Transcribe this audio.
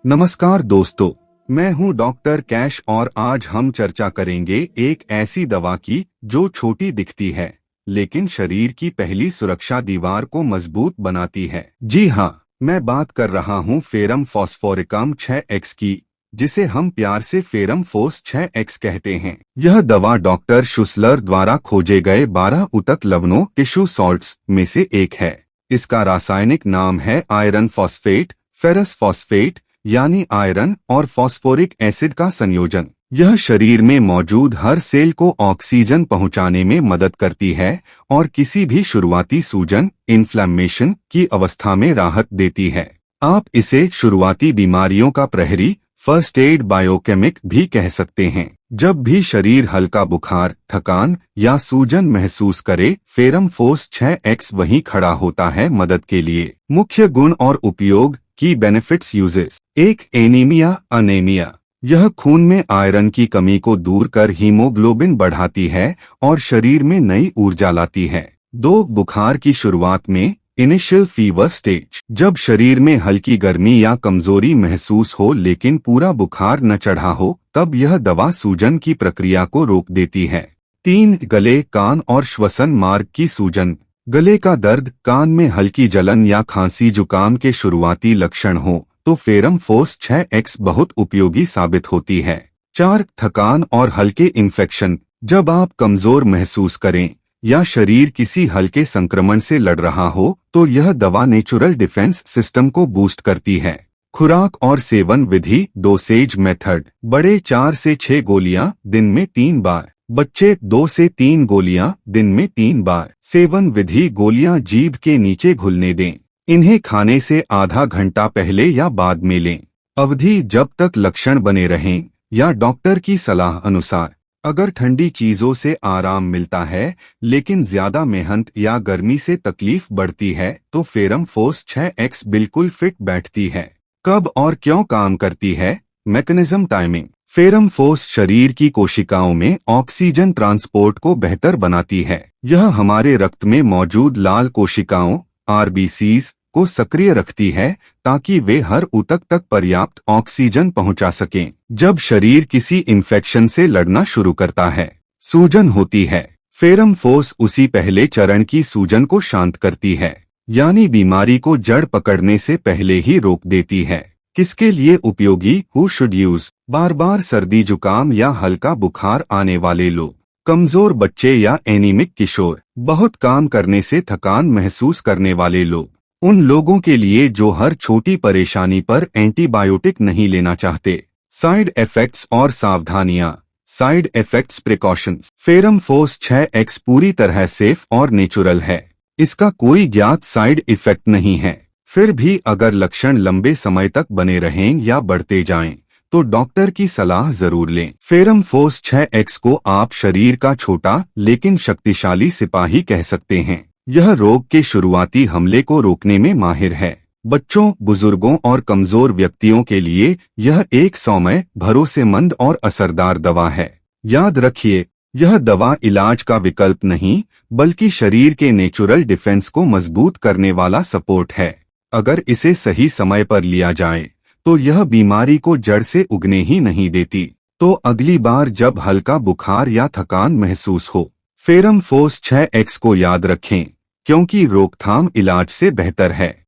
नमस्कार दोस्तों, मैं हूं डॉक्टर कैश और आज हम चर्चा करेंगे एक ऐसी दवा की जो छोटी दिखती है लेकिन शरीर की पहली सुरक्षा दीवार को मजबूत बनाती है। जी हाँ, मैं बात कर रहा हूं फेरम फॉस्फोरिकम 6X की, जिसे हम प्यार से फेरम फोस 6X कहते हैं। यह दवा डॉक्टर शुसलर द्वारा खोजे गए 12 ऊतक लवणों टिश्यू सॉल्ट्स में से एक है। इसका रासायनिक नाम है आयरन फॉस्फेट, फेरस फॉस्फेट यानी आयरन और फॉस्फोरिक एसिड का संयोजन। यह शरीर में मौजूद हर सेल को ऑक्सीजन पहुंचाने में मदद करती है और किसी भी शुरुआती सूजन इन्फ्लेमेशन की अवस्था में राहत देती है। आप इसे शुरुआती बीमारियों का प्रहरी फर्स्ट एड बायोकेमिक भी कह सकते हैं। जब भी शरीर हल्का बुखार, थकान या सूजन महसूस करे, फेरम फोस 6X वहीं खड़ा होता है मदद के लिए। मुख्य गुण और उपयोग की बेनिफिट्स यूजेस। 1. अनेमिया। यह खून में आयरन की कमी को दूर कर हीमोग्लोबिन बढ़ाती है और शरीर में नई ऊर्जा लाती है। 2. बुखार की शुरुआत में इनिशियल फीवर स्टेज। जब शरीर में हल्की गर्मी या कमजोरी महसूस हो लेकिन पूरा बुखार न चढ़ा हो, तब यह दवा सूजन की प्रक्रिया को रोक देती है। 3. गले, कान और श्वसन मार्ग की सूजन। गले का दर्द, कान में हल्की जलन या खांसी जुकाम के शुरुआती लक्षण हो तो फेरम फोस 6X बहुत उपयोगी साबित होती है। 4. थकान और हल्के इन्फेक्शन। जब आप कमजोर महसूस करें या शरीर किसी हल्के संक्रमण से लड़ रहा हो तो यह दवा नेचुरल डिफेंस सिस्टम को बूस्ट करती है। खुराक और सेवन विधि। Dosage method. बड़े 4 से 6 गोलियां दिन में 3 बार, बच्चे 2 से 3 गोलियां दिन में 3 बार। सेवन विधि। गोलियां जीभ के नीचे घुलने दें। इन्हें खाने से आधा घंटा पहले या बाद में लें। अवधि जब तक लक्षण बने रहें या डॉक्टर की सलाह अनुसार। अगर ठंडी चीजों से आराम मिलता है लेकिन ज्यादा मेहनत या गर्मी से तकलीफ बढ़ती है तो फेरम फोस 6X बिल्कुल फिट बैठती है। कब और क्यों काम करती है? मैकेनिज्म। टाइमिंग। फेरम फोस शरीर की कोशिकाओं में ऑक्सीजन ट्रांसपोर्ट को बेहतर बनाती है। यह हमारे रक्त में मौजूद लाल कोशिकाओं RBCs को सक्रिय रखती है ताकि वे हर ऊतक तक पर्याप्त ऑक्सीजन पहुंचा सकें। जब शरीर किसी इन्फेक्शन से लड़ना शुरू करता है, सूजन होती है, फेरम फोस उसी पहले चरण की सूजन को शांत करती है, यानी बीमारी को जड़ पकड़ने से पहले ही रोक देती है। किसके लिए उपयोगी? Who should use. बार बार सर्दी जुकाम या हल्का बुखार आने वाले लोग, कमजोर बच्चे या एनीमिक किशोर, बहुत काम करने से थकान महसूस करने वाले लोग, उन लोगों के लिए जो हर छोटी परेशानी पर एंटीबायोटिक नहीं लेना चाहते। साइड इफेक्ट्स और सावधानियां। Side effects precautions. फेरम फोस 6X पूरी तरह सेफ और नेचुरल है। इसका कोई ज्ञात साइड इफेक्ट नहीं है। फिर भी अगर लक्षण लंबे समय तक बने रहें या बढ़ते जाएं, तो डॉक्टर की सलाह जरूर लें। फेरम फोस 6X को आप शरीर का छोटा लेकिन शक्तिशाली सिपाही कह सकते हैं। यह रोग के शुरुआती हमले को रोकने में माहिर है। बच्चों, बुजुर्गों और कमजोर व्यक्तियों के लिए यह एक सौम्य, भरोसेमंद और असरदार दवा है। याद रखिए, यह दवा इलाज का विकल्प नहीं बल्कि शरीर के नेचुरल डिफेंस को मजबूत करने वाला सपोर्ट है। अगर इसे सही समय पर लिया जाए तो यह बीमारी को जड़ से उगने ही नहीं देती। तो अगली बार जब हल्का बुखार या थकान महसूस हो, फेरम फोस 6X को याद रखें, क्योंकि रोकथाम इलाज से बेहतर है।